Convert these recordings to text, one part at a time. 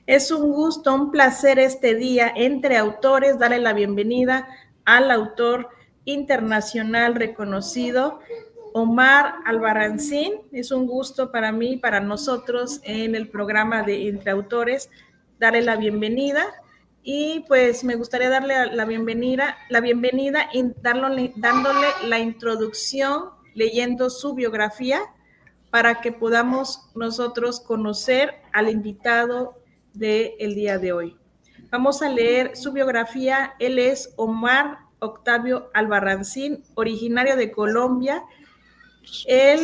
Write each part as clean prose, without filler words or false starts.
Es un gusto, un placer este día entre autores, darle la bienvenida al autor internacional reconocido, Omar Albarracín. Es un gusto para mí, para nosotros en el programa de Entre Autores, darle la bienvenida. Y pues me gustaría darle la bienvenida y dándole la introducción, leyendo su biografía, para que podamos nosotros conocer al invitado del día de hoy. Vamos a leer su biografía. Él es Omar Octavio Albarracín, originario de Colombia. Él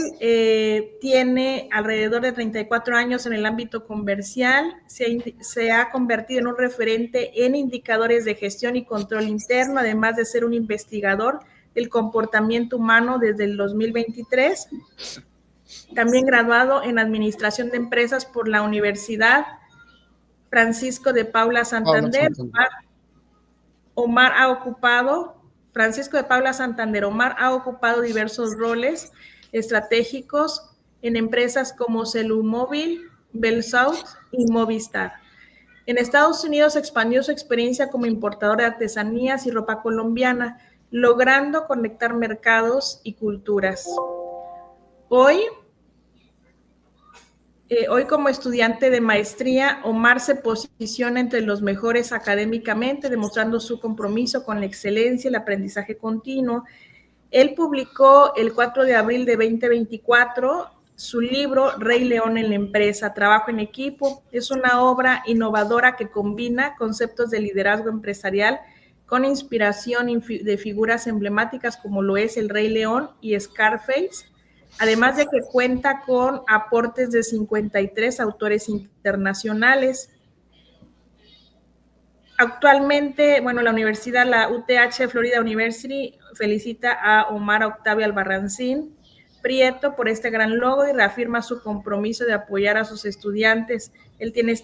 tiene alrededor de 34 años en el ámbito comercial. Se ha convertido en un referente en indicadores de gestión y control interno, además de ser un investigador del comportamiento humano desde el 2023. También graduado en Administración de Empresas por la Universidad Francisco de Paula Santander. Omar ha ocupado diversos roles estratégicos en empresas como Celumóvil, Belsouth y Movistar. En Estados Unidos expandió su experiencia como importador de artesanías y ropa colombiana, logrando conectar mercados y culturas. Hoy como estudiante de maestría, Omar se posiciona entre los mejores académicamente, demostrando su compromiso con la excelencia y el aprendizaje continuo. Él publicó el 4 de abril de 2024 su libro Rey León en la empresa, Trabajo en equipo. Es una obra innovadora que combina conceptos de liderazgo empresarial con inspiración de figuras emblemáticas como lo es el Rey León y Scarface, además de que cuenta con aportes de 53 autores internacionales. Actualmente, la universidad, la UTH Florida University, felicita a Omar Octavio Albarracín Prieto por este gran logro y reafirma su compromiso de apoyar a sus estudiantes. Él tiene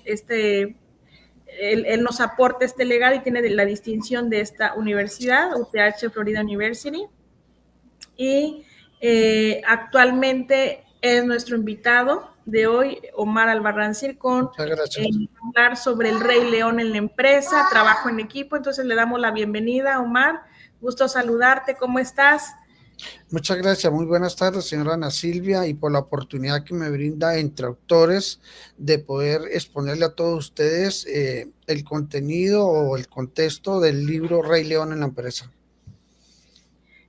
él nos aporta este legado y tiene la distinción de esta universidad, UTH Florida University. Y actualmente es nuestro invitado de hoy, Omar Albarracín, con hablar sobre el Rey León en la empresa, trabajo en equipo. Entonces le damos la bienvenida, Omar. Gusto saludarte, ¿cómo estás? Muchas gracias, muy buenas tardes, señora Ana Silvia, y por la oportunidad que me brinda Entre Autores de poder exponerle a todos ustedes el contenido o el contexto del libro Rey León en la empresa.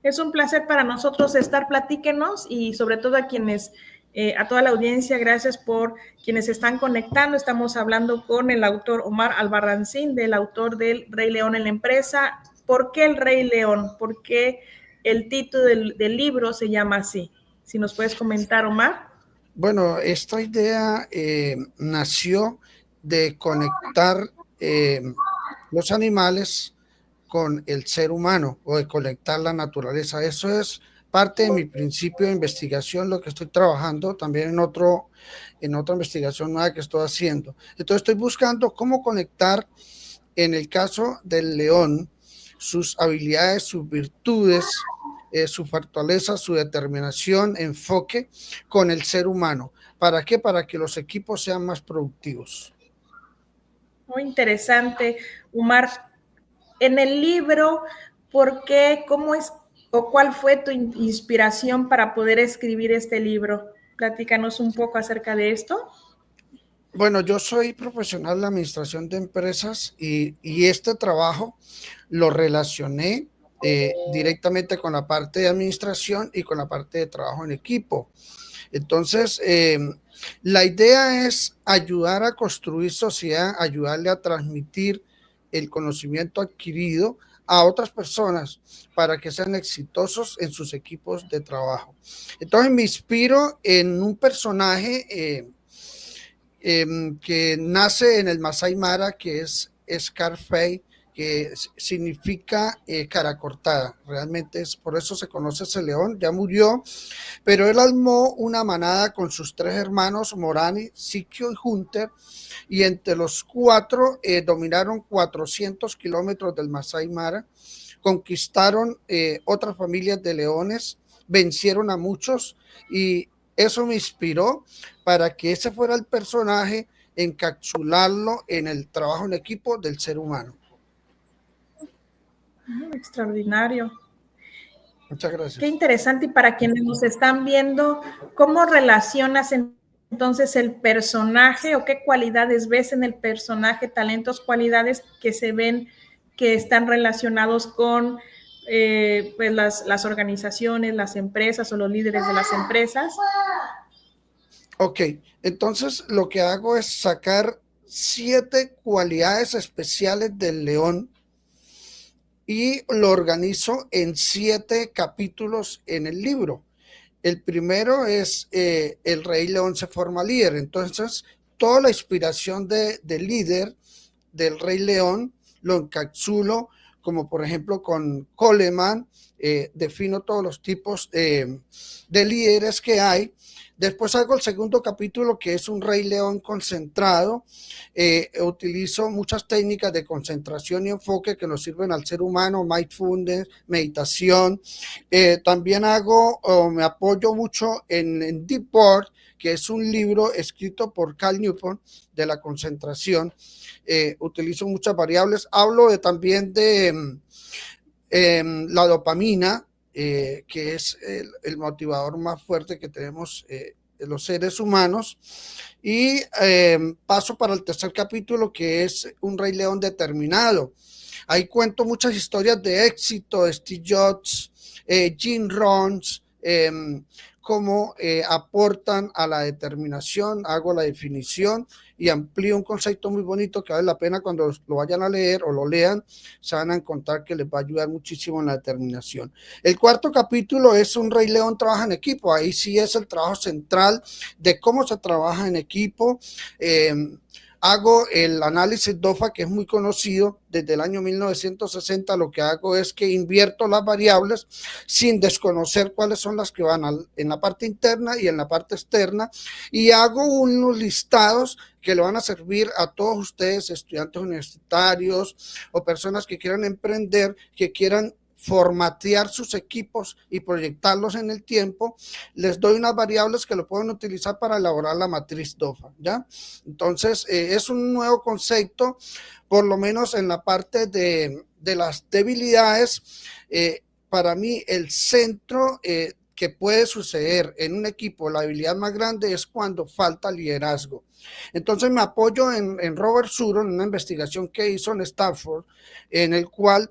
Es un placer para nosotros estar, platíquenos, y sobre todo a quienes, a toda la audiencia, gracias por quienes se están conectando. Estamos hablando con el autor Omar Albarracín, del autor del Rey León en la empresa. ¿Por qué el Rey León? ¿Por qué el título del libro se llama así? Si nos puedes comentar, Omar. Bueno, esta idea nació de conectar los animales con el ser humano o de conectar la naturaleza. Eso es parte de mi principio de investigación, lo que estoy trabajando también en otra investigación nueva que estoy haciendo. Entonces estoy buscando cómo conectar, en el caso del león, sus habilidades, sus virtudes, su fortaleza, su determinación, enfoque con el ser humano. ¿Para qué? Para que los equipos sean más productivos. Muy interesante, Omar. En el libro, ¿por qué, cómo es o cuál fue tu inspiración para poder escribir este libro? Platícanos un poco acerca de esto. Bueno, yo soy profesional de administración de empresas y este trabajo lo relacioné directamente con la parte de administración y con la parte de trabajo en equipo. Entonces, la idea es ayudar a construir sociedad, ayudarle a transmitir el conocimiento adquirido a otras personas para que sean exitosos en sus equipos de trabajo. Entonces me inspiro en un personaje que nace en el Masai Mara, que es Scarface, que significa cara cortada. Realmente es por eso se conoce ese león. Ya murió, pero él armó una manada con sus 3 hermanos, Morani, Siquio y Hunter, y entre los 4 dominaron 400 kilómetros del Masai Mara, conquistaron otras familias de leones, vencieron a muchos, y eso me inspiró para que ese fuera el personaje encapsularlo en el trabajo en equipo del ser humano. Extraordinario. Muchas gracias. Qué interesante. Y para quienes nos están viendo, ¿cómo relacionas entonces el personaje o qué cualidades ves en el personaje, talentos, cualidades que se ven que están relacionados con pues las organizaciones, las empresas o los líderes de las empresas? Ok, entonces lo que hago es sacar 7 cualidades especiales del león y lo organizo en 7 capítulos en el libro. El primero es el Rey León se forma líder. Entonces, toda la inspiración del líder del Rey León lo encapsulo, como por ejemplo con Coleman, defino todos los tipos de líderes que hay. Después hago el segundo capítulo, que es un Rey León concentrado. Utilizo muchas técnicas de concentración y enfoque que nos sirven al ser humano, mindfulness, meditación. También me apoyo mucho en Deep Work, que es un libro escrito por Cal Newport de la concentración. Utilizo muchas variables. Hablo también de la dopamina, que es el motivador más fuerte que tenemos los seres humanos. Y paso para el tercer capítulo, que es un Rey León determinado. Ahí cuento muchas historias de éxito, Steve Jobs, Jim Rohn, cómo aportan a la determinación. Hago la definición y amplío un concepto muy bonito que vale la pena cuando lo vayan a leer o lo lean, se van a encontrar que les va a ayudar muchísimo en la determinación. El cuarto capítulo es un Rey León trabaja en equipo. Ahí sí es el trabajo central de cómo se trabaja en equipo. Hago el análisis DOFA, que es muy conocido desde el año 1960. Lo que hago es que invierto las variables sin desconocer cuáles son las que van en la parte interna y en la parte externa, y hago unos listados que le van a servir a todos ustedes, estudiantes universitarios o personas que quieran emprender, que quieran formatear sus equipos y proyectarlos en el tiempo. Les doy unas variables que lo pueden utilizar para elaborar la matriz DOFA, ¿ya? Entonces, es un nuevo concepto, por lo menos en la parte de las debilidades. Para mí, el centro que puede suceder en un equipo, la habilidad más grande es cuando falta liderazgo. Entonces me apoyo en Robert Suro, en una investigación que hizo en Stanford, en el cual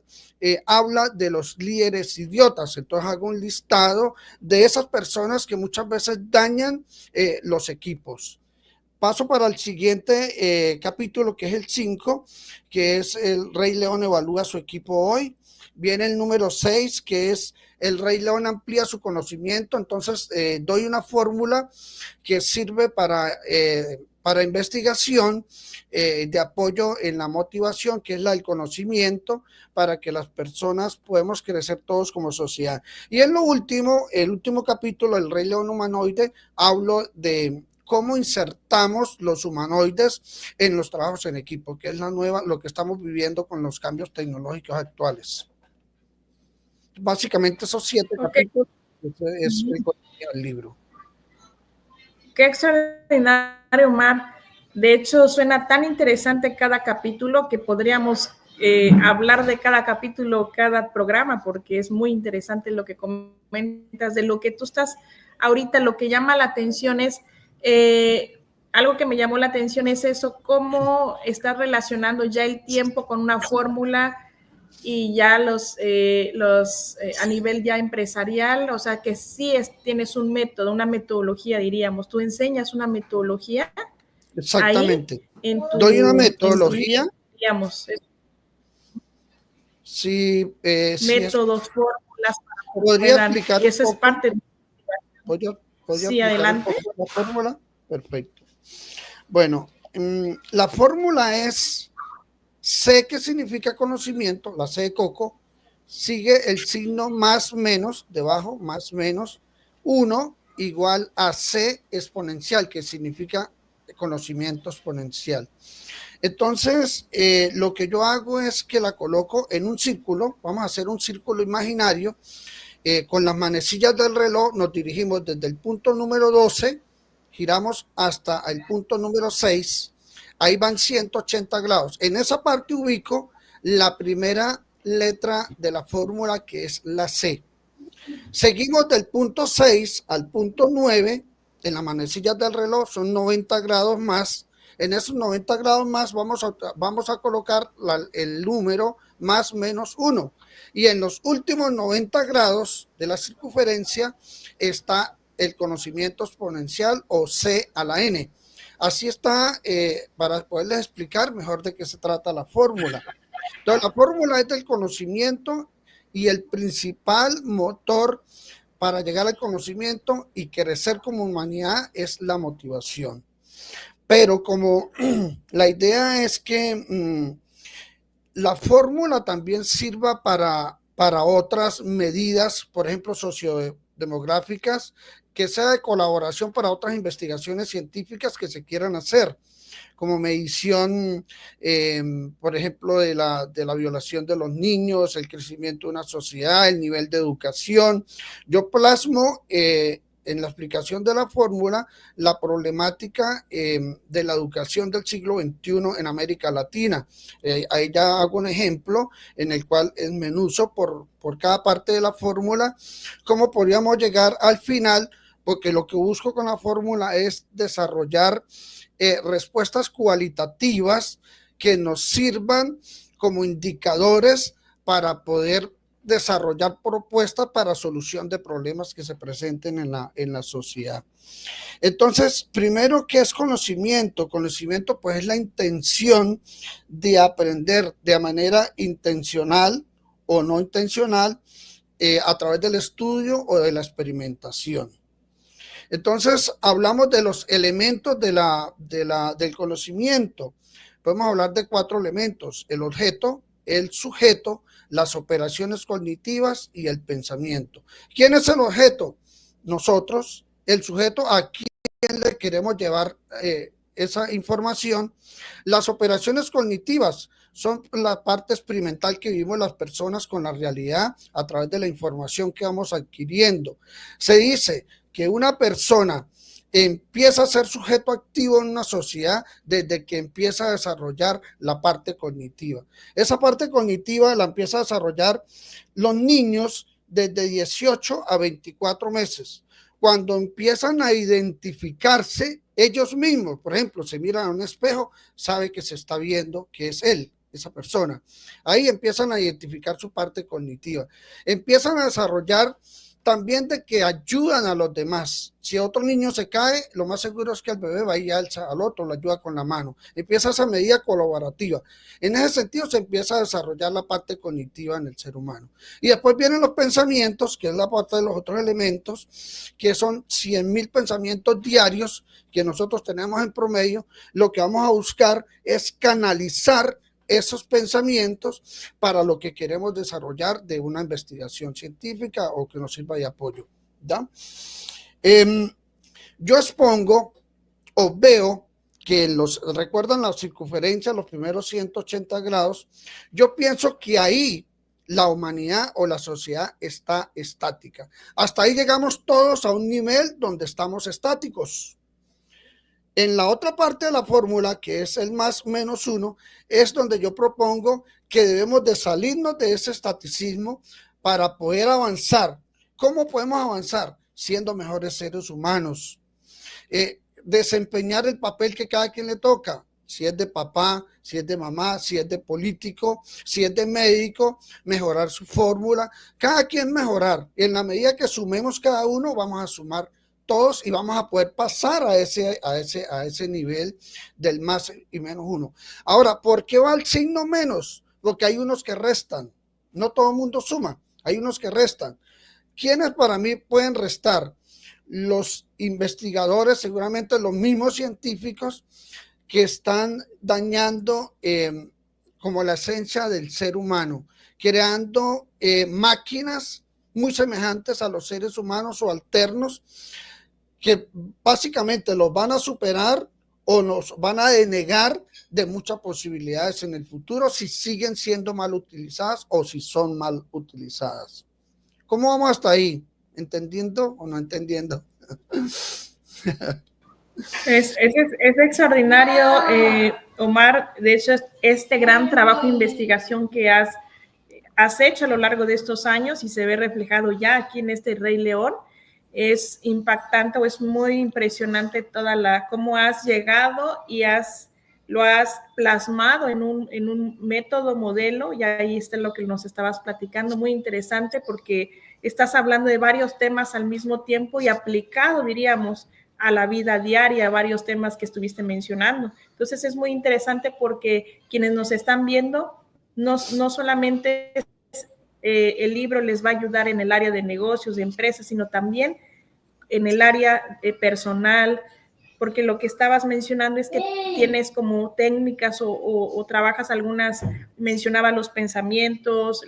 habla de los líderes idiotas. Entonces hago un listado de esas personas que muchas veces dañan los equipos. Paso para el siguiente capítulo, que es el 5, que es el Rey León evalúa su equipo hoy. Viene el número 6, que es el Rey León amplía su conocimiento. Entonces doy una fórmula que sirve para investigación de apoyo en la motivación, que es la del conocimiento, para que las personas podamos crecer todos como sociedad. Y en lo último, el último capítulo, el Rey León humanoide, hablo de cómo insertamos los humanoides en los trabajos en equipo, que es lo que estamos viviendo con los cambios tecnológicos actuales. Básicamente esos 7 capítulos es el libro. Qué extraordinario, Omar. De hecho, suena tan interesante cada capítulo que podríamos hablar de cada capítulo, cada programa, porque es muy interesante lo que comentas, de lo que tú estás ahorita. Lo que llama la atención es, algo que me llamó la atención es eso, cómo estás relacionando ya el tiempo con una fórmula y ya a nivel ya empresarial, o sea que sí tienes un método, una metodología, diríamos. Tú enseñas una metodología. Exactamente. Doy una metodología. Digamos. Sí, métodos, fórmulas. Podría explicar que eso es parte. ¿Podría sí, adelante. La fórmula? Perfecto. Bueno, la fórmula es C, que significa conocimiento, la C de coco, sigue el signo más menos, debajo, más menos, 1 igual a C exponencial, que significa conocimiento exponencial. Entonces, lo que yo hago es que la coloco en un círculo. Vamos a hacer un círculo imaginario. Con las manecillas del reloj nos dirigimos desde el punto número 12, giramos hasta el punto número 6. ahí van 180 grados. En esa parte ubico la primera letra de la fórmula, que es la C. Seguimos del punto 6 al punto 9, en las manecillas del reloj son 90 grados más. En esos 90 grados más vamos a colocar el número más menos 1. Y en los últimos 90 grados de la circunferencia está el conocimiento exponencial, o C a la N. Así está, para poderles explicar mejor de qué se trata la fórmula. Entonces, la fórmula es del conocimiento, y el principal motor para llegar al conocimiento y crecer como humanidad es la motivación. Pero como la idea es que la fórmula también sirva para otras medidas, por ejemplo, sociodemográficas, que sea de colaboración para otras investigaciones científicas que se quieran hacer, como medición, por ejemplo, de la violación de los niños, el crecimiento de una sociedad, el nivel de educación. Yo plasmo en la explicación de la fórmula la problemática de la educación del siglo XXI en América Latina. Ahí ya hago un ejemplo en el cual desmenuzo por cada parte de la fórmula cómo podríamos llegar al final, porque lo que busco con la fórmula es desarrollar respuestas cualitativas que nos sirvan como indicadores para poder desarrollar propuestas para solución de problemas que se presenten en la sociedad. Entonces, primero, ¿qué es conocimiento? Conocimiento, pues, es la intención de aprender de manera intencional o no intencional, a través del estudio o de la experimentación. Entonces, hablamos de los elementos del conocimiento. Podemos hablar de 4 elementos: el objeto, el sujeto, las operaciones cognitivas y el pensamiento. ¿Quién es el objeto? Nosotros. El sujeto, ¿a quién le queremos llevar esa información? Las operaciones cognitivas son la parte experimental que vivimos las personas con la realidad a través de la información que vamos adquiriendo. Se dice que una persona empieza a ser sujeto activo en una sociedad desde que empieza a desarrollar la parte cognitiva. Esa parte cognitiva la empieza a desarrollar los niños desde 18 a 24 meses, cuando empiezan a identificarse ellos mismos. Por ejemplo, se miran a un espejo, sabe que se está viendo que es él, esa persona. Ahí empiezan a identificar su parte cognitiva. Empiezan a desarrollar también de que ayudan a los demás. Si otro niño se cae, lo más seguro es que el bebé va y alza al otro, lo ayuda con la mano. Empieza esa medida colaborativa. En ese sentido se empieza a desarrollar la parte cognitiva en el ser humano. Y después vienen los pensamientos, que es la parte de los otros elementos, que son 100,000 pensamientos diarios que nosotros tenemos en promedio. Lo que vamos a buscar es canalizar esos pensamientos para lo que queremos desarrollar de una investigación científica o que nos sirva de apoyo, ¿da? Yo expongo o veo que recuerdan la circunferencia, los primeros 180 grados, yo pienso que ahí la humanidad o la sociedad está estática. Hasta ahí llegamos todos a un nivel donde estamos estáticos. En la otra parte de la fórmula, que es el más menos 1, es donde yo propongo que debemos de salirnos de ese estaticismo para poder avanzar. ¿Cómo podemos avanzar? Siendo mejores seres humanos. Desempeñar el papel que cada quien le toca. Si es de papá, si es de mamá, si es de político, si es de médico, mejorar su fórmula. Cada quien mejorar. En la medida que sumemos cada uno, vamos a sumar todos y vamos a poder pasar a ese nivel del más y menos 1. Ahora, ¿por qué va el signo menos? Porque hay unos que restan. No todo el mundo suma. Hay unos que restan. ¿Quiénes para mí pueden restar? Los investigadores, seguramente los mismos científicos que están dañando como la esencia del ser humano, creando máquinas muy semejantes a los seres humanos o alternos, que básicamente los van a superar o nos van a denegar de muchas posibilidades en el futuro si siguen siendo mal utilizadas o si son mal utilizadas. ¿Cómo vamos hasta ahí? ¿Entendiendo o no entendiendo? Es extraordinario Omar, de hecho, este gran trabajo de investigación que has hecho a lo largo de estos años y se ve reflejado ya aquí en este Rey León, es impactante o es muy impresionante cómo has llegado y lo has plasmado en un método, modelo, y ahí está lo que nos estabas platicando, muy interesante porque estás hablando de varios temas al mismo tiempo y aplicado, diríamos, a la vida diaria, varios temas que estuviste mencionando. Entonces es muy interesante porque quienes nos están viendo no solamente el libro les va a ayudar en el área de negocios, de empresas, sino también en el área personal, porque lo que estabas mencionando es que tienes como técnicas o trabajas algunas, mencionaba los pensamientos,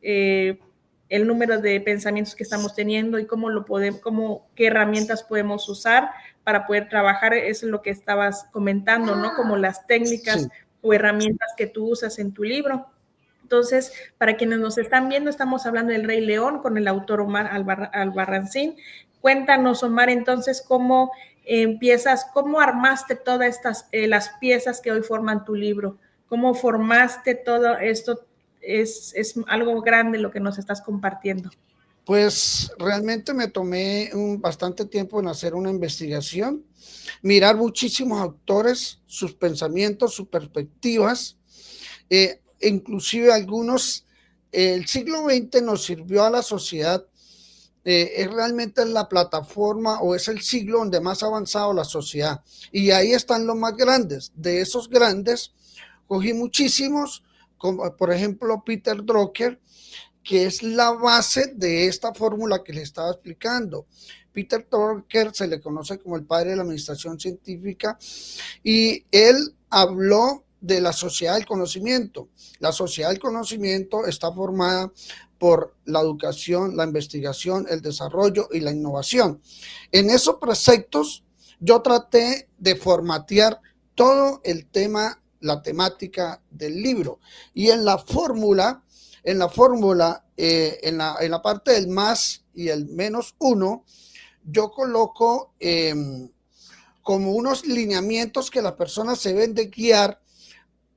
el número de pensamientos que estamos teniendo y qué herramientas podemos usar para poder trabajar, eso es lo que estabas comentando, ¿no? Como las técnicas Sí. o herramientas que tú usas en tu libro. Entonces, para quienes nos están viendo, estamos hablando del Rey León con el autor Omar Albarracín. Cuéntanos, Omar, entonces, cómo cómo armaste todas las piezas que hoy forman tu libro, cómo formaste todo esto, es algo grande lo que nos estás compartiendo. Pues realmente me tomé bastante tiempo en hacer una investigación, mirar muchísimos autores, sus pensamientos, sus perspectivas, inclusive algunos, el siglo XX nos sirvió a la sociedad, es realmente la plataforma o es el siglo donde más ha avanzado la sociedad, y ahí están los más grandes. De esos grandes cogí muchísimos, como por ejemplo Peter Drucker, que es la base de esta fórmula que les estaba explicando. Peter Drucker se le conoce como el padre de la administración científica y él habló de la sociedad del conocimiento. La sociedad del conocimiento está formada por la educación, la investigación, el desarrollo y la innovación. En esos preceptos yo traté de formatear todo el tema, la temática del libro, y en la fórmula, en la parte del más y el menos uno, yo coloco como unos lineamientos que las personas se deben de guiar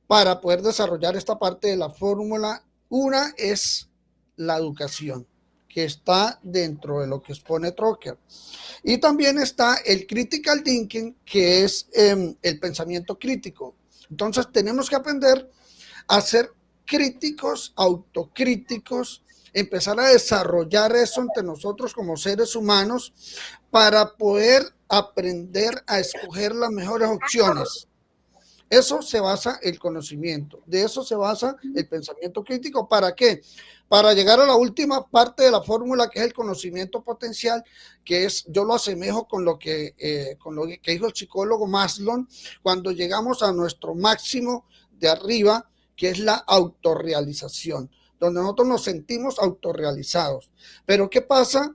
para poder desarrollar esta parte de la fórmula. Una es la educación, que está dentro de lo que expone Drucker. Y también está el critical thinking, que es el pensamiento crítico. Entonces tenemos que aprender a ser críticos, autocríticos, empezar a desarrollar eso entre nosotros como seres humanos para poder aprender a escoger las mejores opciones. Eso se basa el conocimiento, de eso se basa el pensamiento crítico. ¿Para qué? Para llegar a la última parte de la fórmula, que es el conocimiento potencial, que es, yo lo asemejo con lo que dijo el psicólogo Maslow, cuando llegamos a nuestro máximo de arriba, que es la autorrealización, donde nosotros nos sentimos autorrealizados. Pero ¿qué pasa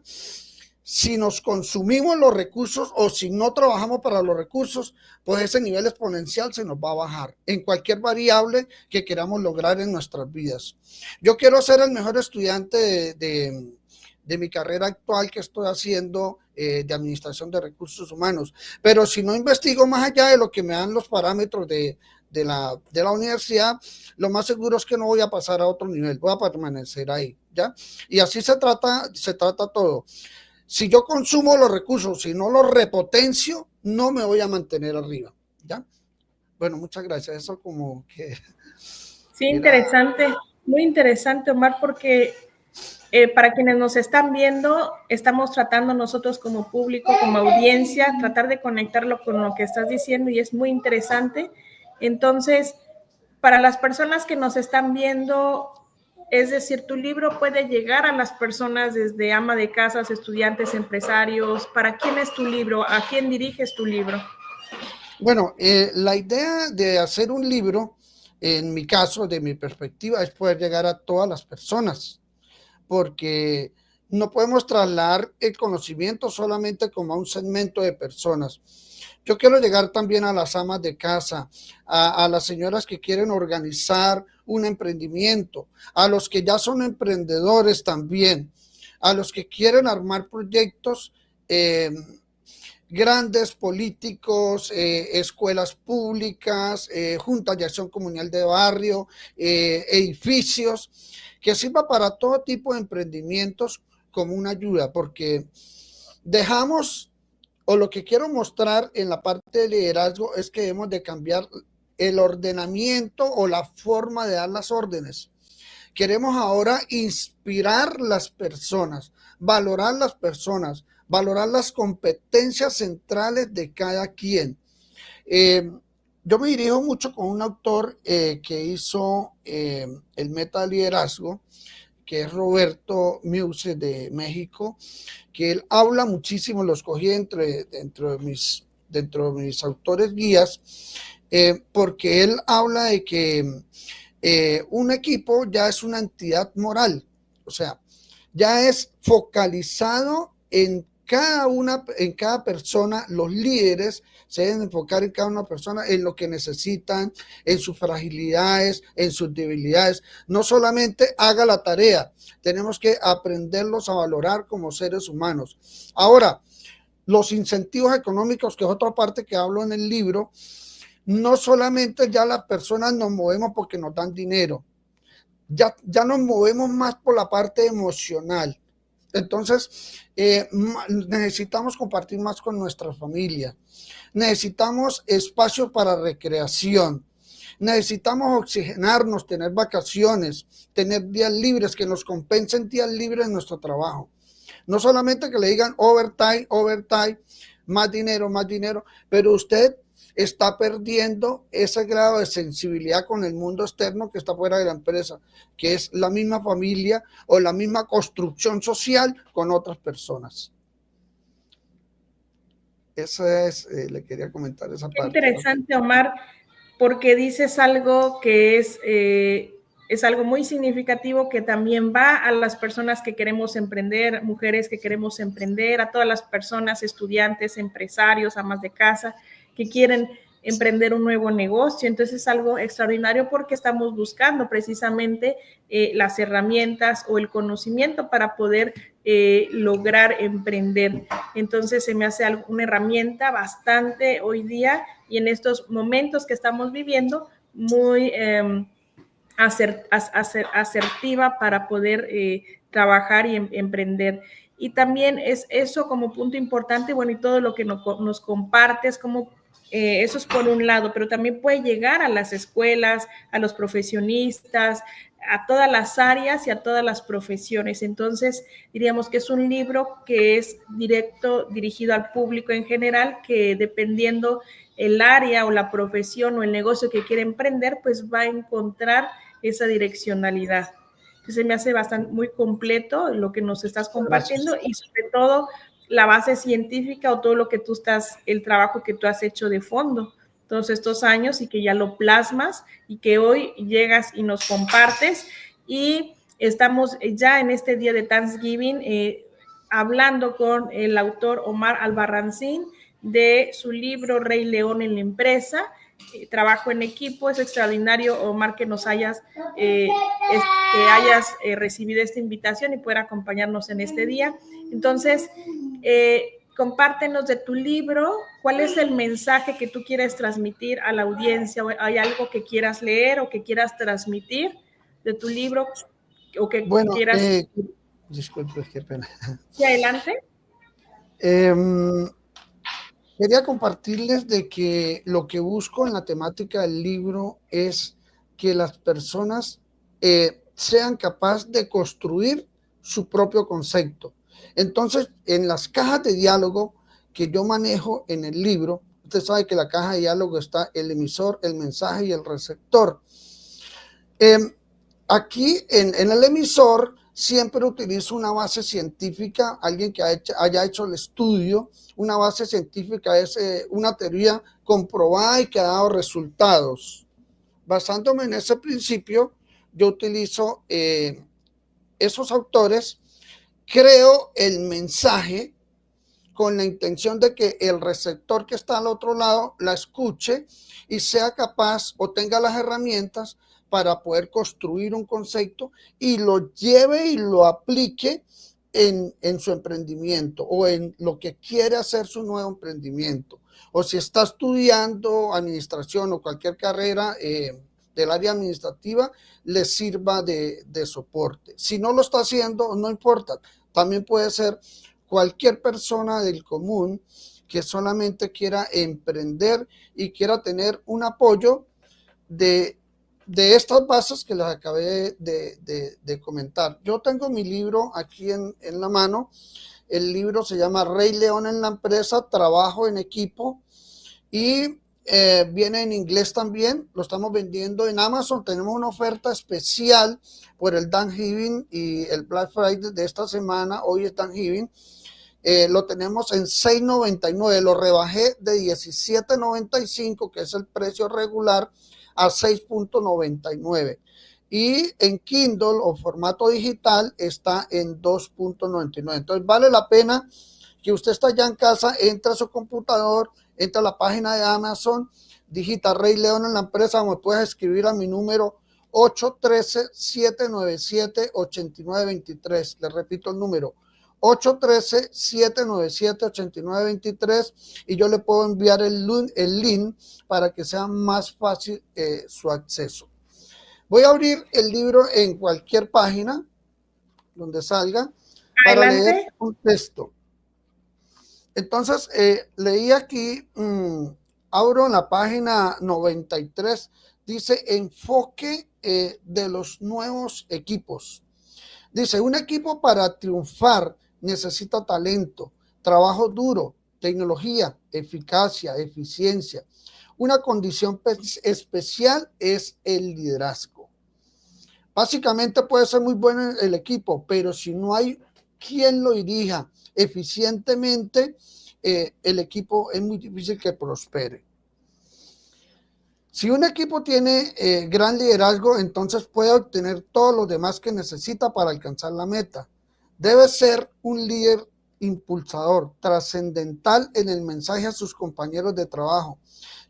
si nos consumimos los recursos o si no trabajamos para los recursos? Pues ese nivel exponencial se nos va a bajar en cualquier variable que queramos lograr en nuestras vidas. Yo quiero ser el mejor estudiante de mi carrera actual que estoy haciendo de administración de recursos humanos, pero si no investigo más allá de lo que me dan los parámetros de la universidad, lo más seguro es que no voy a pasar a otro nivel, voy a permanecer ahí, ¿ya? Y así se trata todo. Si yo consumo los recursos, si no los repotencio, no me voy a mantener arriba, ¿ya? Bueno, muchas gracias. Eso como que... Sí, interesante, muy interesante, Omar, porque para quienes nos están viendo, estamos tratando nosotros como público, como audiencia, tratar de conectarlo con lo que estás diciendo y es muy interesante. Entonces, para las personas que nos están viendo, es decir, tu libro puede llegar a las personas desde ama de casas, estudiantes, empresarios. ¿Para quién es tu libro? ¿A quién diriges tu libro? Bueno, la idea de hacer un libro, en mi caso, de mi perspectiva, es poder llegar a todas las personas, porque no podemos trasladar el conocimiento solamente como a un segmento de personas. Yo quiero llegar también a las amas de casa, a las señoras que quieren organizar un emprendimiento, a los que ya son emprendedores también, a los que quieren armar proyectos grandes políticos, escuelas públicas, juntas de acción comunal de barrio, edificios, que sirva para todo tipo de emprendimientos como una ayuda, porque dejamos, o lo que quiero mostrar en la parte de liderazgo es que debemos de cambiar el ordenamiento o la forma de dar las órdenes. Queremos ahora inspirar las personas, valorar las competencias centrales de cada quien. Yo me dirijo mucho con un autor que hizo el metaliderazgo, que es Roberto Muse de México, que él habla muchísimo, lo escogí dentro de mis autores guías, porque él habla de que un equipo ya es una entidad moral, o sea, ya es focalizado en cada persona. Los líderes se deben enfocar en cada una persona, en lo que necesitan, en sus fragilidades, en sus debilidades. No solamente haga la tarea, tenemos que aprenderlos a valorar como seres humanos. Ahora, los incentivos económicos, que es otra parte que hablo en el libro, no solamente ya las personas nos movemos porque nos dan dinero, ya nos movemos más por la parte emocional. Entonces, necesitamos compartir más con nuestra familia, necesitamos espacios para recreación, necesitamos oxigenarnos, tener vacaciones, tener días libres que nos compensen días libres en nuestro trabajo. No solamente que le digan overtime, más dinero, pero usted está perdiendo ese grado de sensibilidad con el mundo externo que está fuera de la empresa, que es la misma familia o la misma construcción social con otras personas. Eso es, le quería comentar esa parte. Interesante, Omar, porque dices algo que es algo muy significativo, que también va a las personas que queremos emprender, mujeres que queremos emprender, a todas las personas, estudiantes, empresarios, amas de casa, que quieren emprender un nuevo negocio. Entonces es algo extraordinario porque estamos buscando precisamente las herramientas o el conocimiento para poder lograr emprender. Entonces se me hace una herramienta bastante hoy día y en estos momentos que estamos viviendo muy asertiva para poder trabajar y emprender. Y también es eso como punto importante, bueno, y todo lo que nos compartes, como eso es por un lado, pero también puede llegar a las escuelas, a los profesionistas, a todas las áreas y a todas las profesiones. Entonces, diríamos que es un libro que es dirigido al público en general, que dependiendo el área o la profesión o el negocio que quiere emprender, pues va a encontrar esa direccionalidad. Entonces me hace bastante muy completo lo que nos estás compartiendo. Gracias. Y sobre todo la base científica o todo lo que el trabajo que tú has hecho de fondo todos estos años y que ya lo plasmas y que hoy llegas y nos compartes. Y estamos ya en este día de Thanksgiving hablando con el autor Omar Albarracín de su libro Rey León en la empresa. Trabajo en equipo. Es extraordinario, Omar, que nos hayas recibido esta invitación y poder acompañarnos en este día. Entonces, compártenos de tu libro. ¿Cuál es el mensaje que tú quieres transmitir a la audiencia? ¿Hay algo que quieras leer o que quieras transmitir de tu libro? O que quieras... Disculpe, qué pena. Sí, adelante. Quería compartirles de que lo que busco en la temática del libro es que las personas sean capaces de construir su propio concepto. Entonces, en las cajas de diálogo que yo manejo en el libro, usted sabe que la caja de diálogo está el emisor, el mensaje y el receptor. Aquí en el emisor siempre utilizo una base científica, alguien que haya hecho el estudio. Una base científica es una teoría comprobada y que ha dado resultados. Basándome en ese principio, yo utilizo esos autores, creo el mensaje con la intención de que el receptor que está al otro lado la escuche y sea capaz o tenga las herramientas para poder construir un concepto y lo lleve y lo aplique en su emprendimiento o en lo que quiere hacer su nuevo emprendimiento, o si está estudiando administración o cualquier carrera del área administrativa, le sirva de soporte. Si no lo está haciendo, no importa, también puede ser cualquier persona del común que solamente quiera emprender y quiera tener un apoyo de estas bases que les acabé de comentar. Yo tengo mi libro aquí en la mano. El libro se llama Rey León en la empresa, trabajo en equipo, y viene en inglés también. Lo estamos vendiendo en Amazon. Tenemos una oferta especial por el Thanksgiving y el Black Friday de esta semana. Hoy es Thanksgiving. Lo tenemos en $6.99. Lo rebajé de $17.95, que es el precio regular, a $6.99. Y en Kindle o formato digital está en $2.99. Entonces vale la pena que usted está allá en casa, entra a su computador, entra a la página de Amazon, digita Rey León en la empresa, me puedes escribir a mi número 813-797-8923. Le repito el número, 813-797-8923, y yo le puedo enviar el link para que sea más fácil su acceso. Voy a abrir el libro en cualquier página donde salga para leer un texto. Entonces, leí aquí, abro en la página 93, dice enfoque de los nuevos equipos. Dice, un equipo para triunfar necesita talento, trabajo duro, tecnología, eficacia, eficiencia. Una condición especial es el liderazgo. Básicamente puede ser muy bueno el equipo, pero si no hay quien lo dirija eficientemente, el equipo es muy difícil que prospere. Si un equipo tiene gran liderazgo, entonces puede obtener todos los demás que necesita para alcanzar la meta. Debe ser un líder impulsador, trascendental en el mensaje a sus compañeros de trabajo,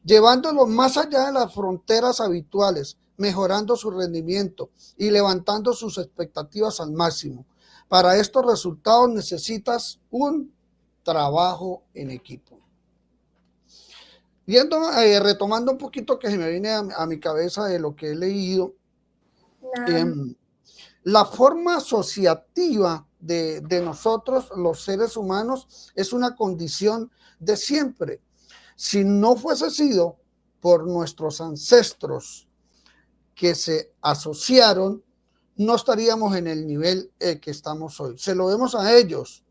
llevándolos más allá de las fronteras habituales, mejorando su rendimiento y levantando sus expectativas al máximo. Para estos resultados necesitas un trabajo en equipo. Retomando un poquito que se me viene a mi cabeza de lo que he leído, la forma asociativa de nosotros, los seres humanos, es una condición de siempre. Si no fuese sido por nuestros ancestros que se asociaron, no estaríamos en el nivel que estamos hoy. Se lo vemos a ellos.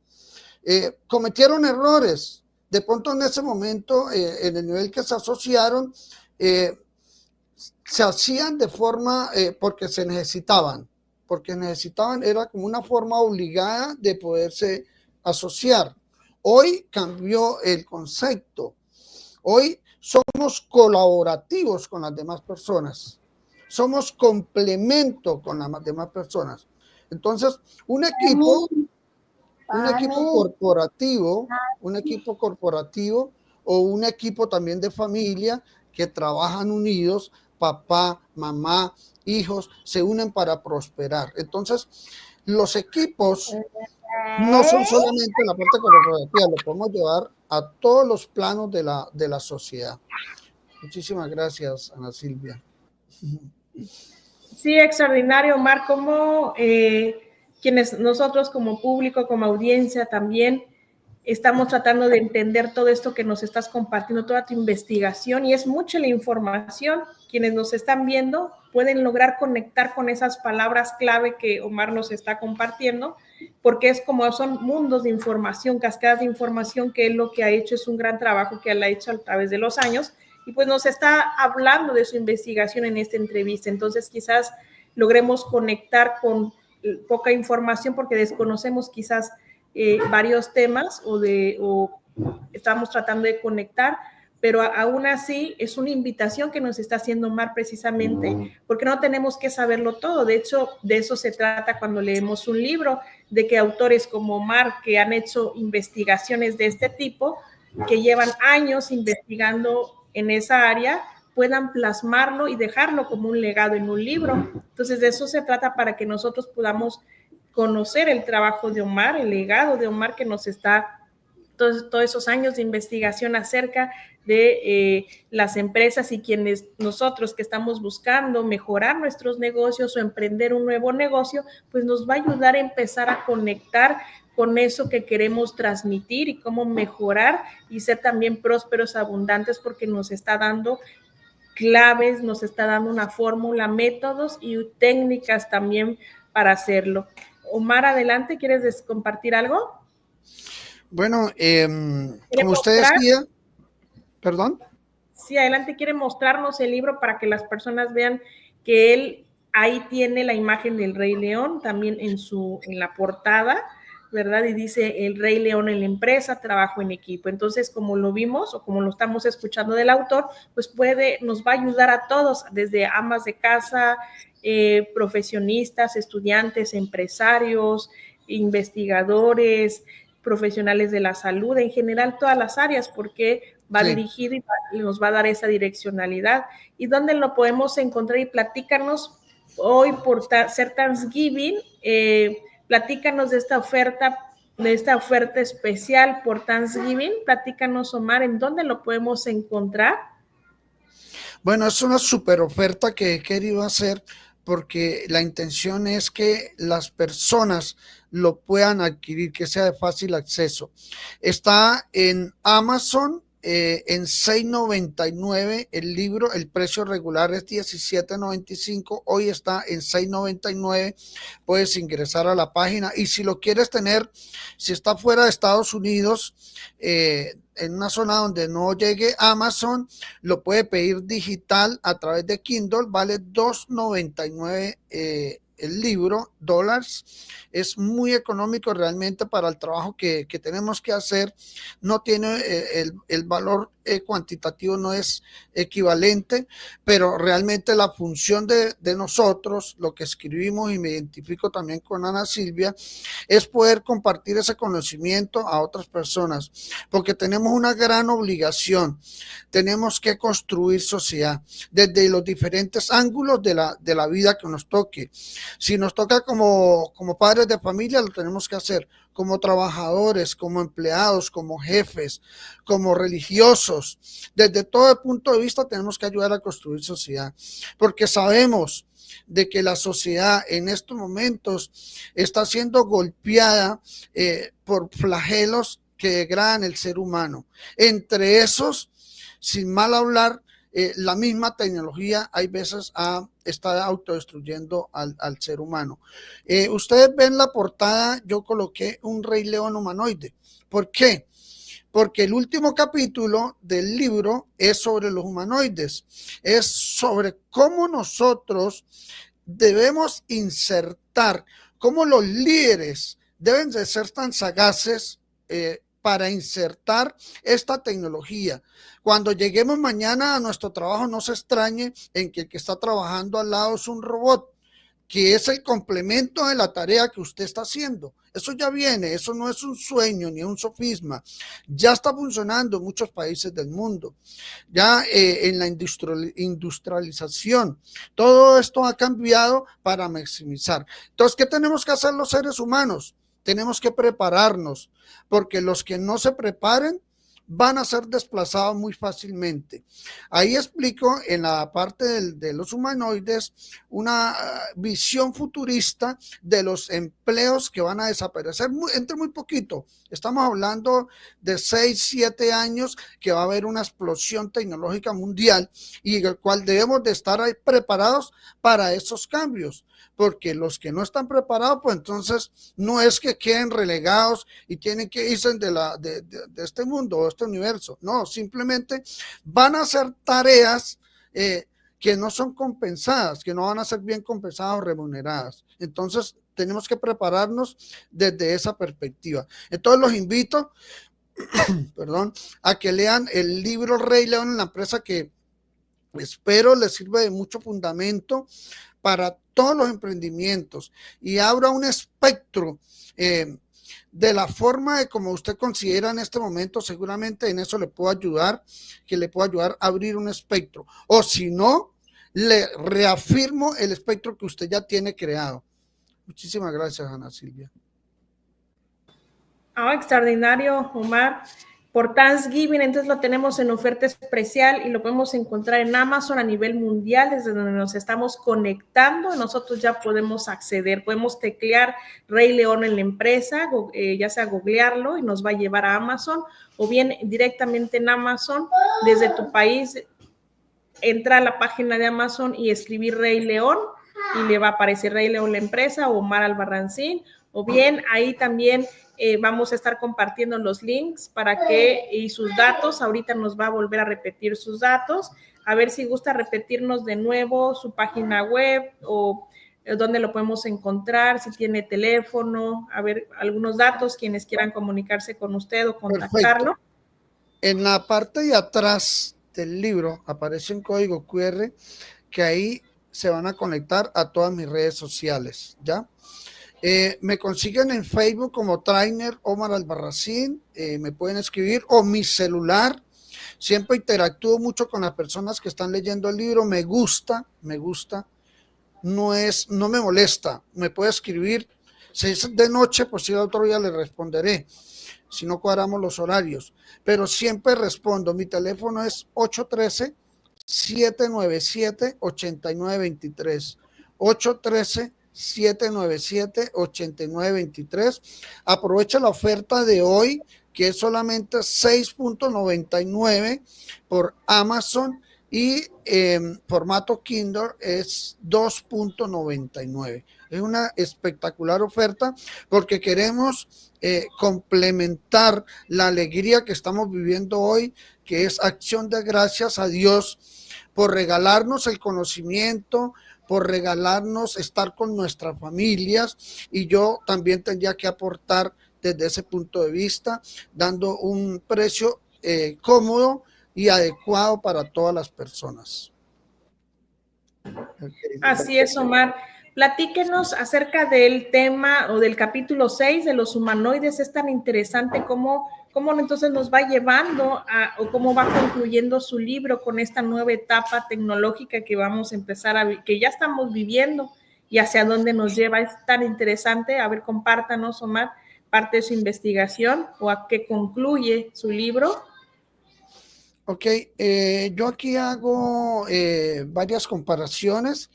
Cometieron errores. De pronto en ese momento, en el nivel que se asociaron, se hacían de forma porque necesitaban, era como una forma obligada de poderse asociar. Hoy cambió el concepto. Hoy somos colaborativos con las demás personas. Somos complemento con las demás personas. Entonces, un equipo corporativo o un equipo también de familia que trabajan unidos, papá, mamá, hijos, se unen para prosperar. Entonces, los equipos no son solamente la parte corporativa, lo podemos llevar a todos los planos de la sociedad. Muchísimas gracias, Ana Silvia. Sí, extraordinario, Omar, como quienes nosotros como público, como audiencia también estamos tratando de entender todo esto que nos estás compartiendo, toda tu investigación, y es mucha la información. Quienes nos están viendo pueden lograr conectar con esas palabras clave que Omar nos está compartiendo, porque es como son mundos de información, cascadas de información, que él lo que ha hecho es un gran trabajo que él ha hecho a través de los años, y pues nos está hablando de su investigación en esta entrevista. Entonces quizás logremos conectar con poca información porque desconocemos quizás varios temas o estamos tratando de conectar, pero aún así es una invitación que nos está haciendo Omar precisamente, porque no tenemos que saberlo todo. De hecho, de eso se trata cuando leemos un libro, de que autores como Omar, que han hecho investigaciones de este tipo, que llevan años investigando en esa área, puedan plasmarlo y dejarlo como un legado en un libro. Entonces, de eso se trata, para que nosotros podamos conocer el trabajo de Omar, el legado de Omar que nos está todos esos años de investigación acerca de las empresas y quienes nosotros que estamos buscando mejorar nuestros negocios o emprender un nuevo negocio, pues nos va a ayudar a empezar a conectar con eso que queremos transmitir y cómo mejorar y ser también prósperos, abundantes, porque nos está dando claves, nos está dando una fórmula, métodos y técnicas también para hacerlo. Omar, adelante, ¿quieres compartir algo? Bueno, ¿Quiere como usted mostrar? decía, perdón. Sí, adelante, quiere mostrarnos el libro para que las personas vean que él ahí tiene la imagen del Rey León también en la portada, ¿verdad? Y dice el Rey León en la empresa, trabajo en equipo. Entonces, como lo vimos o como lo estamos escuchando del autor, pues nos va a ayudar a todos, desde amas de casa, profesionistas, estudiantes, empresarios, investigadores, profesionales de la salud, en general todas las áreas, porque va Sí. dirigido y nos va a dar esa direccionalidad. ¿Y dónde lo podemos encontrar? Y platícanos hoy por ser Thanksgiving, platícanos de esta oferta especial por Thanksgiving. Platícanos, Omar, ¿en dónde lo podemos encontrar? Bueno, es una super oferta que he querido hacer porque la intención es que las personas lo puedan adquirir, que sea de fácil acceso. Está en Amazon en $6.99 el libro, el precio regular es $17.95, hoy está en $6.99, puedes ingresar a la página y si lo quieres tener, si está fuera de Estados Unidos, en una zona donde no llegue Amazon, lo puede pedir digital a través de Kindle, vale $2.99 el libro, dólares. Es muy económico realmente para el trabajo que tenemos que hacer. No tiene el valor cuantitativo, no es equivalente, pero realmente la función de nosotros, lo que escribimos, y me identifico también con Ana Silvia, es poder compartir ese conocimiento a otras personas, porque tenemos una gran obligación, tenemos que construir sociedad desde los diferentes ángulos de la vida que nos toque. Si nos toca como padres de familia, lo tenemos que hacer como trabajadores, como empleados, como jefes, como religiosos. Desde todo el punto de vista tenemos que ayudar a construir sociedad, porque sabemos de que la sociedad en estos momentos está siendo golpeada por flagelos que degradan el ser humano. Entre esos, sin mal hablar, la misma tecnología hay veces está autodestruyendo al ser humano. Ustedes ven la portada, yo coloqué un Rey León humanoide. ¿Por qué? Porque el último capítulo del libro es sobre los humanoides, es sobre cómo nosotros debemos insertar, cómo los líderes deben de ser tan sagaces para insertar esta tecnología. Cuando lleguemos mañana a nuestro trabajo, no se extrañe en que el que está trabajando al lado es un robot, que es el complemento de la tarea que usted está haciendo. Eso ya viene, eso no es un sueño ni un sofisma, ya está funcionando en muchos países del mundo, ya en la industrialización, todo esto ha cambiado para maximizar. Entonces, ¿qué tenemos que hacer los seres humanos? Tenemos que prepararnos, porque los que no se preparen van a ser desplazados muy fácilmente. Ahí explico en la parte de los humanoides una visión futurista de los empleos que van a desaparecer entre muy poquito. Estamos hablando de 6, 7 años que va a haber una explosión tecnológica mundial y el cual debemos de estar ahí preparados para esos cambios, porque los que no están preparados, pues entonces no es que queden relegados y tienen que irse de este mundo o este universo, no, simplemente van a hacer tareas que no son compensadas, que no van a ser bien compensadas o remuneradas. Entonces tenemos que prepararnos desde esa perspectiva. Entonces los invito perdón, a que lean el libro Rey León en la empresa, que espero les sirva de mucho fundamento para todos los emprendimientos y abra un espectro de la forma de como usted considera en este momento. Seguramente en eso le puedo ayudar, que le puedo ayudar a abrir un espectro, o si no, le reafirmo el espectro que usted ya tiene creado. Muchísimas gracias, Ana Silvia. Extraordinario, Omar. Por Thanksgiving, entonces lo tenemos en oferta especial y lo podemos encontrar en Amazon a nivel mundial, desde donde nos estamos conectando. Nosotros ya podemos acceder, podemos teclear Rey León en la empresa, ya sea googlearlo y nos va a llevar a Amazon, o bien directamente en Amazon, desde tu país, entra a la página de Amazon y escribir Rey León y le va a aparecer Rey León la empresa o Omar Albarracín, o bien ahí también vamos a estar compartiendo los links para que, y sus datos, ahorita nos va a volver a repetir sus datos, a ver si gusta repetirnos de nuevo su página web o dónde lo podemos encontrar, si tiene teléfono, a ver algunos datos, quienes quieran comunicarse con usted o contactarlo. Perfecto. En la parte de atrás del libro aparece un código QR que ahí se van a conectar a todas mis redes sociales, ¿ya? Me consiguen en Facebook como Trainer Omar Albarracín, me pueden escribir, o mi celular. Siempre interactúo mucho con las personas que están leyendo el libro, me gusta, no me molesta, me puede escribir. Si es de noche, pues si el otro día le responderé, si no cuadramos los horarios, pero siempre respondo. Mi teléfono es 813-797-8923, 813-797-8923. Aprovecha la oferta de hoy, que es solamente 6.99 por Amazon, y formato Kindle es 2.99. Es una espectacular oferta porque queremos complementar la alegría que estamos viviendo hoy, que es acción de gracias a Dios por regalarnos el conocimiento, por regalarnos estar con nuestras familias, y yo también tendría que aportar desde ese punto de vista, dando un precio cómodo y adecuado para todas las personas. Así es, Omar. Platíquenos acerca del tema o del capítulo 6 de los humanoides. Es tan interesante cómo entonces nos va llevando o cómo va concluyendo su libro con esta nueva etapa tecnológica que vamos a empezar que ya estamos viviendo, y hacia dónde nos lleva. Es tan interesante. A ver, compártanos, Omar, parte de su investigación o a qué concluye su libro. Ok, yo aquí hago varias comparaciones.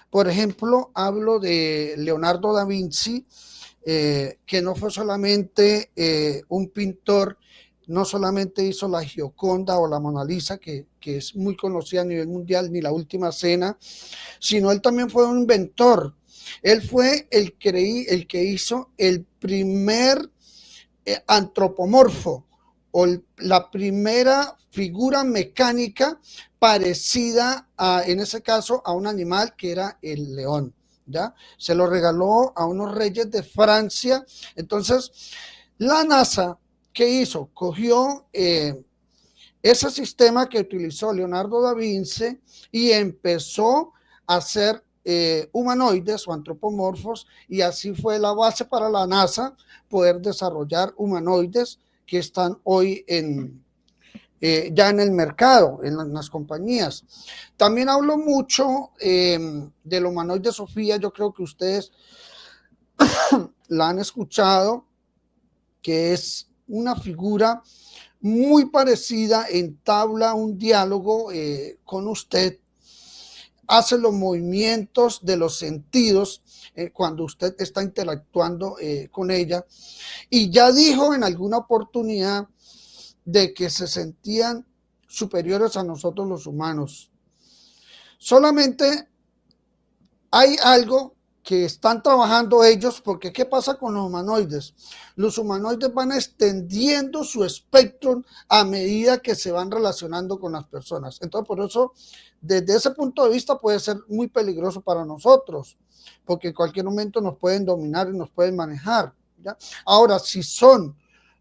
Por ejemplo, hablo de Leonardo da Vinci, que no fue solamente un pintor, no solamente hizo la Gioconda o la Mona Lisa, que es muy conocida a nivel mundial, ni la Última Cena, sino él también fue un inventor. Él fue el que hizo el primer antropomorfo, o la primera figura mecánica parecida en ese caso, a un animal, que era el león, ¿ya? Se lo regaló a unos reyes de Francia. Entonces, la NASA, ¿qué hizo? Cogió ese sistema que utilizó Leonardo da Vinci y empezó a hacer humanoides o antropomorfos, y así fue la base para la NASA poder desarrollar humanoides que están hoy ya en el mercado, en las compañías. También hablo mucho del humanoide Sofía. Yo creo que ustedes la han escuchado, que es una figura muy parecida, entabla un diálogo con usted, hace los movimientos de los sentidos cuando usted está interactuando con ella, y ya dijo en alguna oportunidad de que se sentían superiores a nosotros los humanos. Solamente hay algo que están trabajando ellos, porque ¿qué pasa con los humanoides? Los humanoides van extendiendo su espectro a medida que se van relacionando con las personas. Entonces, por eso, desde ese punto de vista puede ser muy peligroso para nosotros, porque en cualquier momento nos pueden dominar y nos pueden manejar, ¿ya? Ahora, si son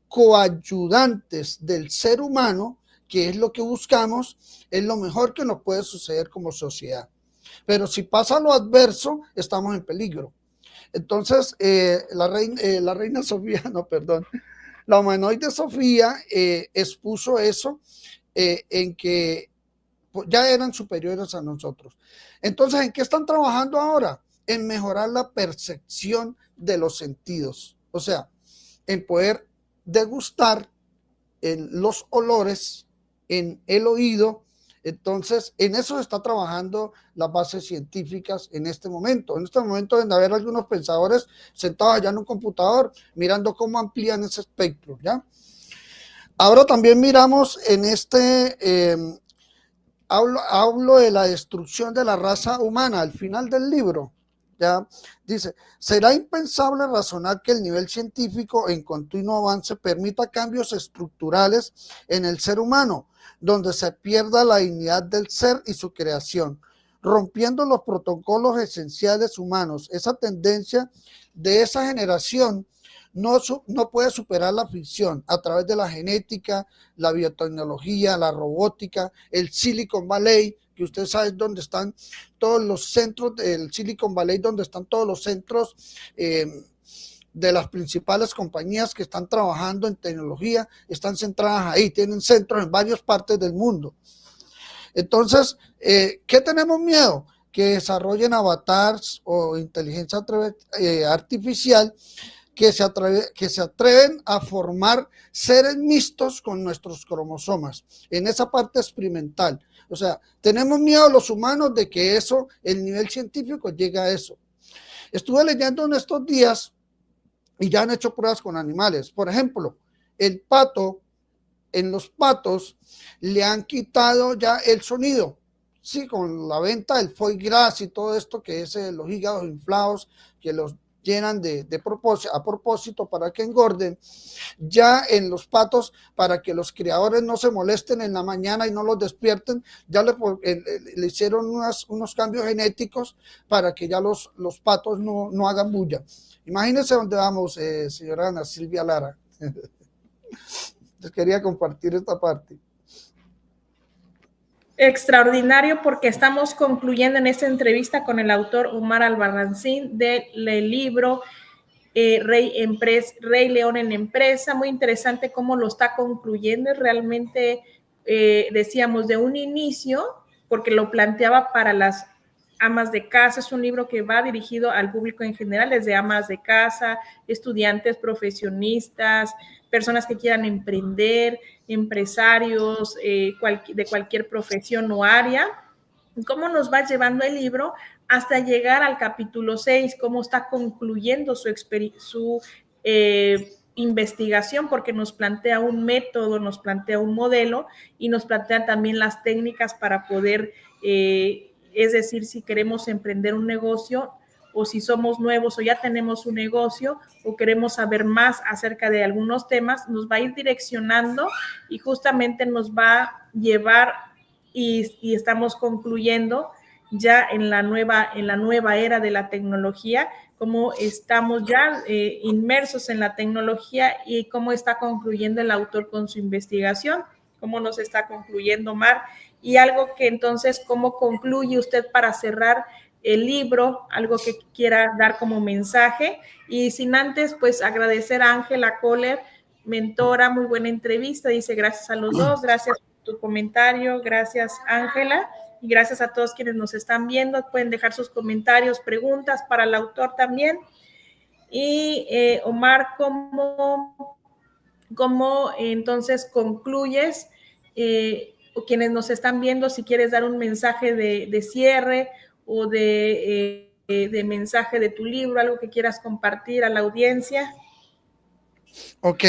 coayudantes del ser humano, que es lo que buscamos, es lo mejor que nos puede suceder como sociedad. Pero si pasa lo adverso, estamos en peligro. Entonces, la reina Sofía, no, perdón, la humanoide Sofía expuso eso, en que ya eran superiores a nosotros. Entonces, ¿en qué están trabajando ahora? en mejorar la percepción de los sentidos, o sea, en poder degustar en los olores, en el oído. Entonces, en eso está trabajando las bases científicas en este momento. En este momento deben haber algunos pensadores sentados allá en un computador mirando cómo amplían ese espectro, ¿ya? Ahora también miramos en hablo de la destrucción de la raza humana al final del libro. Ya dice, será impensable razonar que el nivel científico en continuo avance permita cambios estructurales en el ser humano, donde se pierda la dignidad del ser y su creación, rompiendo los protocolos esenciales humanos. Esa tendencia de esa generación no puede superar la ficción a través de la genética, la biotecnología, la robótica, el Silicon Valley, que usted sabe dónde están todos los centros del Silicon Valley, donde están todos los centros de las principales compañías que están trabajando en tecnología, están centradas ahí, tienen centros en varias partes del mundo. Entonces, ¿qué tenemos miedo? Que desarrollen avatars o inteligencia artificial que se atreven a formar seres mixtos con nuestros cromosomas, en esa parte experimental. O sea, tenemos miedo los humanos de que eso, el nivel científico llegue a eso. Estuve leyendo en estos días y ya han hecho pruebas con animales. Por ejemplo, el pato, en los patos le han quitado ya el sonido. Sí, con la venta del foie gras y todo esto que es los hígados inflados, que los llenan a propósito para que engorden, ya en los patos, para que los criadores no se molesten en la mañana y no los despierten, ya le hicieron unos cambios genéticos para que ya los patos no hagan bulla. Imagínense dónde vamos, señora Ana Silvia Lara. Les quería compartir esta parte. Extraordinario, porque estamos concluyendo en esta entrevista con el autor Omar Albarracín del libro Rey León en Empresa. Muy interesante cómo lo está concluyendo. Realmente decíamos de un inicio, porque lo planteaba para las amas de casa. Es un libro que va dirigido al público en general, desde amas de casa, estudiantes, profesionistas, personas que quieran emprender, empresarios de cualquier profesión o área. ¿Cómo nos va llevando el libro hasta llegar al capítulo 6? ¿Cómo está concluyendo su investigación? Porque nos plantea un método, nos plantea un modelo y nos plantea también las técnicas para poder, es decir, si queremos emprender un negocio o si somos nuevos o ya tenemos un negocio o queremos saber más acerca de algunos temas, nos va a ir direccionando y justamente nos va a llevar y estamos concluyendo ya en la nueva era de la tecnología, cómo estamos ya inmersos en la tecnología y cómo está concluyendo el autor con su investigación, cómo nos está concluyendo Omar, y algo que entonces, cómo concluye usted para cerrar el libro, algo que quiera dar como mensaje, y sin antes, pues agradecer a Ángela Kohler, mentora, muy buena entrevista, dice gracias a los dos, gracias por tu comentario, gracias Ángela, y gracias a todos quienes nos están viendo, pueden dejar sus comentarios, preguntas para el autor también. Y Omar, ¿cómo entonces concluyes? O quienes nos están viendo, si quieres dar un mensaje de cierre o de mensaje de tu libro, algo que quieras compartir a la audiencia. Ok,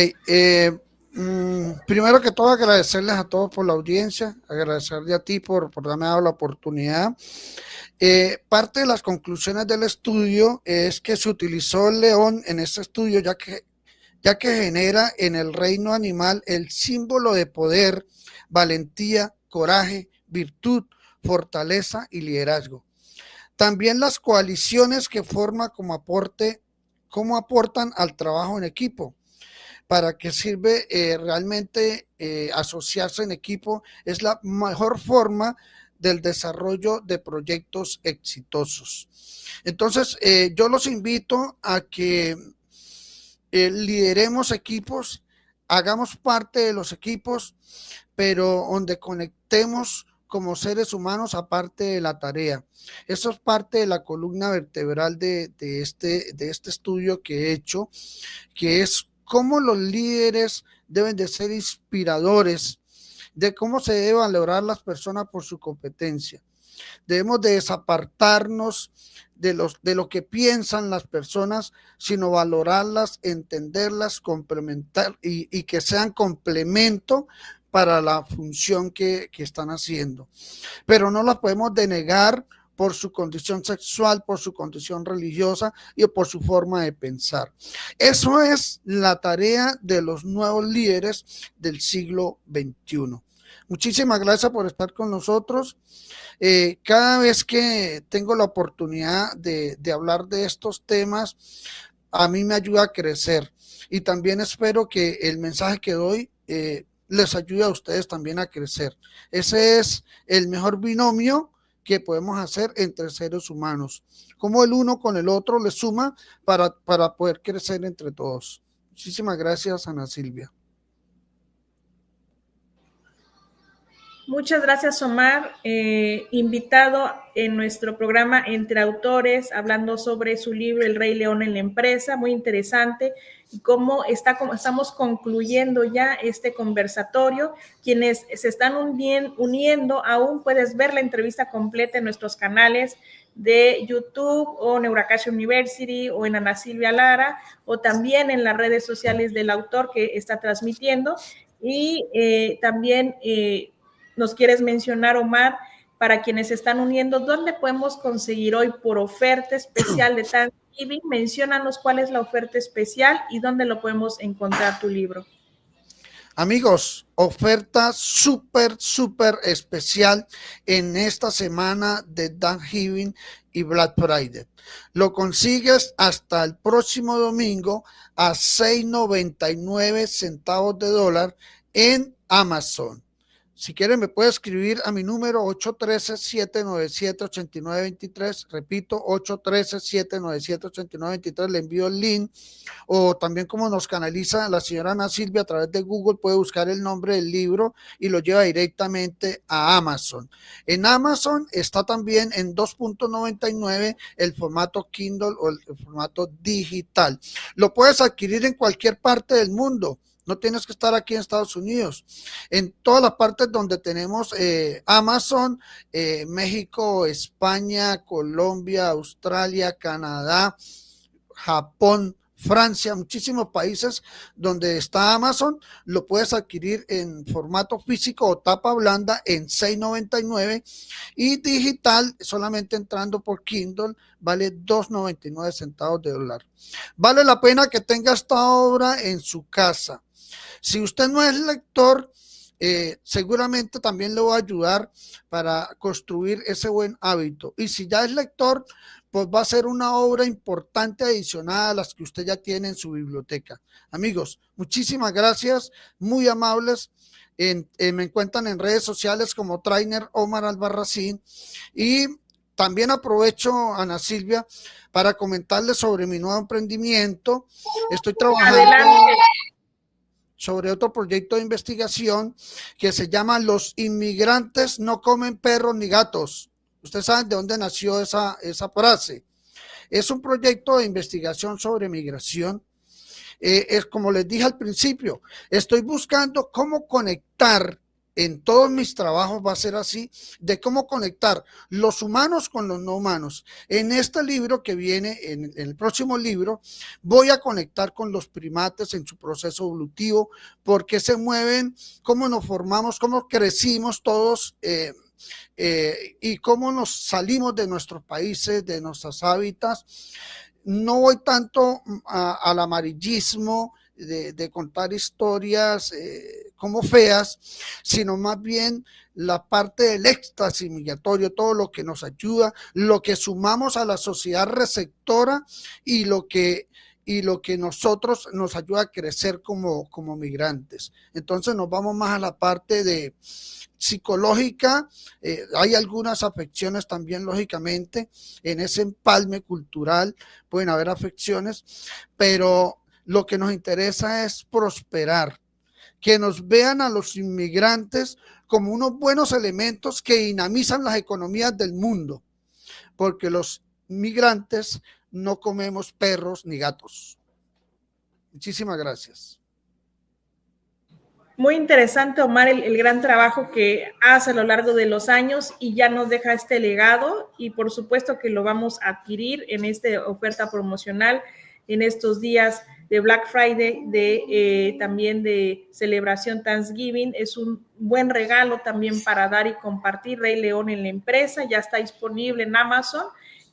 primero que todo agradecerles a todos por la audiencia, agradecerle a ti por darme la oportunidad. Parte de las conclusiones del estudio es que se utilizó el león en este estudio ya que genera en el reino animal el símbolo de poder, valentía, coraje, virtud, fortaleza y liderazgo. También las coaliciones que forma cómo aportan al trabajo en equipo. ¿Para qué sirve realmente asociarse en equipo? Es la mejor forma del desarrollo de proyectos exitosos. Entonces, yo los invito a que lideremos equipos, hagamos parte de los equipos, pero donde conectemos como seres humanos aparte de la tarea. Eso es parte de la columna vertebral de este estudio que he hecho, que es cómo los líderes deben de ser inspiradores, de cómo se debe valorar las personas por su competencia. Debemos de desapartarnos de lo que piensan las personas, sino valorarlas, entenderlas, complementar y que sean complemento para la función que están haciendo. Pero no las podemos denegar por su condición sexual, por su condición religiosa y por su forma de pensar. Eso es la tarea de los nuevos líderes del siglo XXI. Muchísimas gracias por estar con nosotros. Cada vez que tengo la oportunidad de hablar de estos temas, a mí me ayuda a crecer. Y también espero que el mensaje que doy les ayude a ustedes también a crecer. Ese es el mejor binomio que podemos hacer entre seres humanos. Como el uno con el otro le suma para poder crecer entre todos. Muchísimas gracias, Ana Silvia. Muchas gracias, Omar, invitado en nuestro programa Entre Autores, hablando sobre su libro El Rey León en la Empresa, muy interesante, y cómo estamos concluyendo ya este conversatorio. Quienes se están uniendo, aún puedes ver la entrevista completa en nuestros canales de YouTube o Neurocaixa University o en Ana Silvia Lara, o también en las redes sociales del autor que está transmitiendo, y también nos quieres mencionar, Omar, para quienes se están uniendo, ¿dónde podemos conseguir hoy por oferta especial de Thanksgiving? Menciónanos cuál es la oferta especial y dónde lo podemos encontrar tu libro. Amigos, oferta súper especial en esta semana de Thanksgiving y Black Friday. Lo consigues hasta el próximo domingo a 6.99 centavos de dólar en Amazon. Si quieren me puede escribir a mi número 813-797-8923, repito, 813-797-8923, le envío el link, o también como nos canaliza la señora Ana Silvia a través de Google, puede buscar el nombre del libro y lo lleva directamente a Amazon. En Amazon está también en 2.99 el formato Kindle o el formato digital. Lo puedes adquirir en cualquier parte del mundo. No tienes que estar aquí en Estados Unidos. En todas las partes donde tenemos Amazon, México, España, Colombia, Australia, Canadá, Japón, Francia, muchísimos países donde está Amazon, lo puedes adquirir en formato físico o tapa blanda en $6.99 y digital solamente entrando por Kindle vale 2.99 centavos de dólar. Vale la pena que tenga esta obra en su casa. Si usted no es lector, seguramente también le va a ayudar para construir ese buen hábito. Y si ya es lector, pues va a ser una obra importante adicional a las que usted ya tiene en su biblioteca. Amigos, muchísimas gracias, muy amables. Me encuentran en redes sociales como Trainer Omar Albarracín y también aprovecho, Ana Silvia, para comentarles sobre mi nuevo emprendimiento. Estoy trabajando sobre otro proyecto de investigación que se llama Los inmigrantes no comen perros ni gatos. Ustedes saben de dónde nació esa frase. Es un proyecto de investigación sobre migración. Es como les dije al principio, estoy buscando cómo conectar. En todos mis trabajos va a ser así, de cómo conectar los humanos con los no humanos. En este libro que viene, en el próximo libro, voy a conectar con los primates en su proceso evolutivo, por qué se mueven, cómo nos formamos, cómo crecimos todos y cómo nos salimos de nuestros países, de nuestros hábitats. No voy tanto al amarillismo, de contar historias como feas, sino más bien la parte del éxtasis migratorio, todo lo que nos ayuda, lo que sumamos a la sociedad receptora y lo que nosotros nos ayuda a crecer como migrantes. Entonces nos vamos más a la parte de psicológica, hay algunas afecciones también lógicamente en ese empalme cultural, pueden haber afecciones, pero lo que nos interesa es prosperar, que nos vean a los inmigrantes como unos buenos elementos que dinamizan las economías del mundo, porque los migrantes no comemos perros ni gatos. Muchísimas gracias. Muy interesante, Omar, el gran trabajo que hace a lo largo de los años y ya nos deja este legado y por supuesto que lo vamos a adquirir en esta oferta promocional en estos días de Black Friday, también de celebración Thanksgiving. Es un buen regalo también para dar y compartir. Rey León en la empresa, ya está disponible en Amazon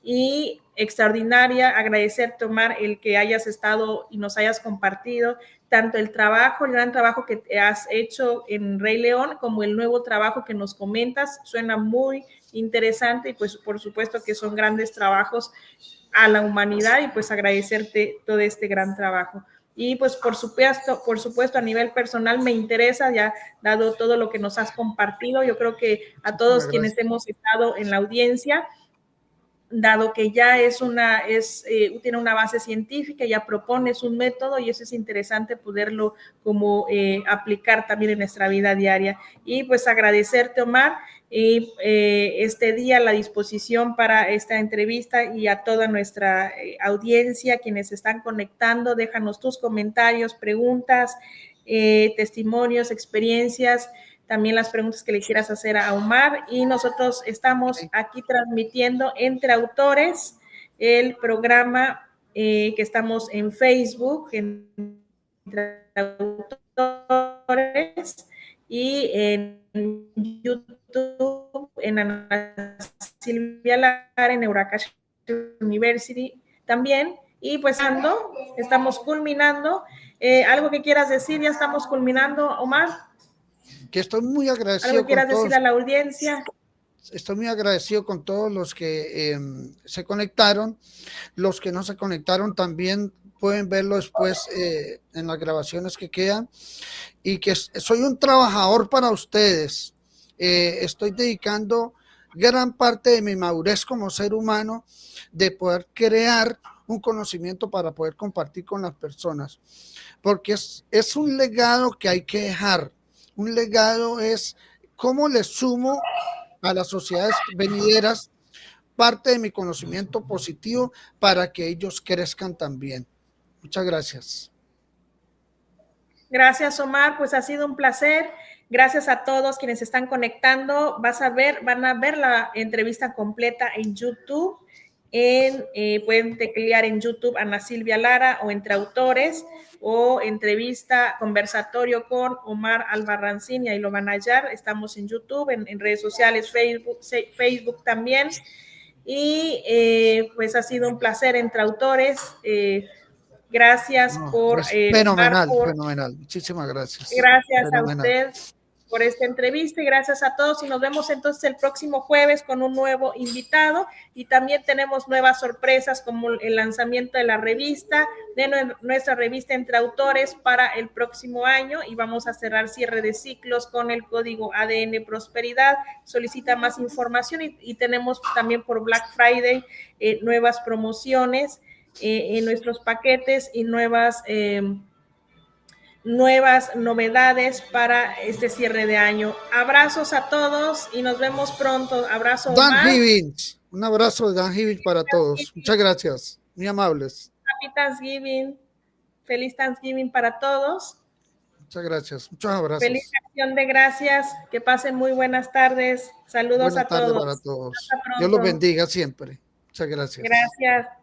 y extraordinaria, agradecerte, Omar, el que hayas estado y nos hayas compartido tanto el trabajo, el gran trabajo que has hecho en Rey León, como el nuevo trabajo que nos comentas. Suena muy interesante y pues por supuesto que son grandes trabajos a la humanidad y pues agradecerte todo este gran trabajo. Y pues por supuesto a nivel personal me interesa, ya dado todo lo que nos has compartido, yo creo que a todos quienes hemos estado en la audiencia, dado que ya tiene una base científica, ya propones un método y eso es interesante poderlo como aplicar también en nuestra vida diaria. Y pues agradecerte, Omar, y este día la disposición para esta entrevista y a toda nuestra audiencia, quienes están conectando, déjanos tus comentarios, preguntas, testimonios, experiencias, también las preguntas que le quieras hacer a Omar y nosotros estamos aquí transmitiendo Entre Autores, el programa que estamos en Facebook, Entre Autores y en YouTube, en Ana Silvia Lara, en Euracash University también. Y pues estamos culminando. ¿Algo que quieras decir? Ya estamos culminando, Omar. Que estoy muy agradecido. ¿Algo quieras decir a la audiencia? Estoy muy agradecido con todos los que se conectaron. Los que no se conectaron también pueden verlo después en las grabaciones que quedan. Y que soy un trabajador para ustedes. Estoy dedicando gran parte de mi madurez como ser humano de poder crear un conocimiento para poder compartir con las personas. Porque es un legado que hay que dejar. Un legado es cómo le sumo a las sociedades venideras parte de mi conocimiento positivo para que ellos crezcan también. Muchas gracias. Gracias, Omar. Pues ha sido un placer. Gracias a todos quienes están conectando. Van a ver la entrevista completa en YouTube. Pueden teclear en YouTube Ana Silvia Lara o Entre Autores o entrevista, conversatorio con Omar Albarracín y ahí lo van a hallar. Estamos en YouTube, en redes sociales, Facebook también. Y pues ha sido un placer Entre Autores. Gracias por... fenomenal. Muchísimas gracias. Gracias a usted por esta entrevista y gracias a todos y nos vemos entonces el próximo jueves con un nuevo invitado y también tenemos nuevas sorpresas como el lanzamiento de la revista, de nuestra revista Entre Autores para el próximo año y vamos a cerrar cierre de ciclos con el código ADN Prosperidad. Solicita más información y tenemos también por Black Friday nuevas promociones en nuestros paquetes y nuevas novedades para este cierre de año. Abrazos a todos y nos vemos pronto. Abrazo, Omar. Un abrazo de Thanksgiving para todos. Muchas gracias. Muy amables. Happy Thanksgiving. Feliz Thanksgiving para todos. Muchas gracias. Muchos abrazos. Feliz acción de gracias. Que pasen muy buenas tardes. Saludos a todos. Buenas tardes para todos. Dios los bendiga siempre. Muchas gracias. Gracias.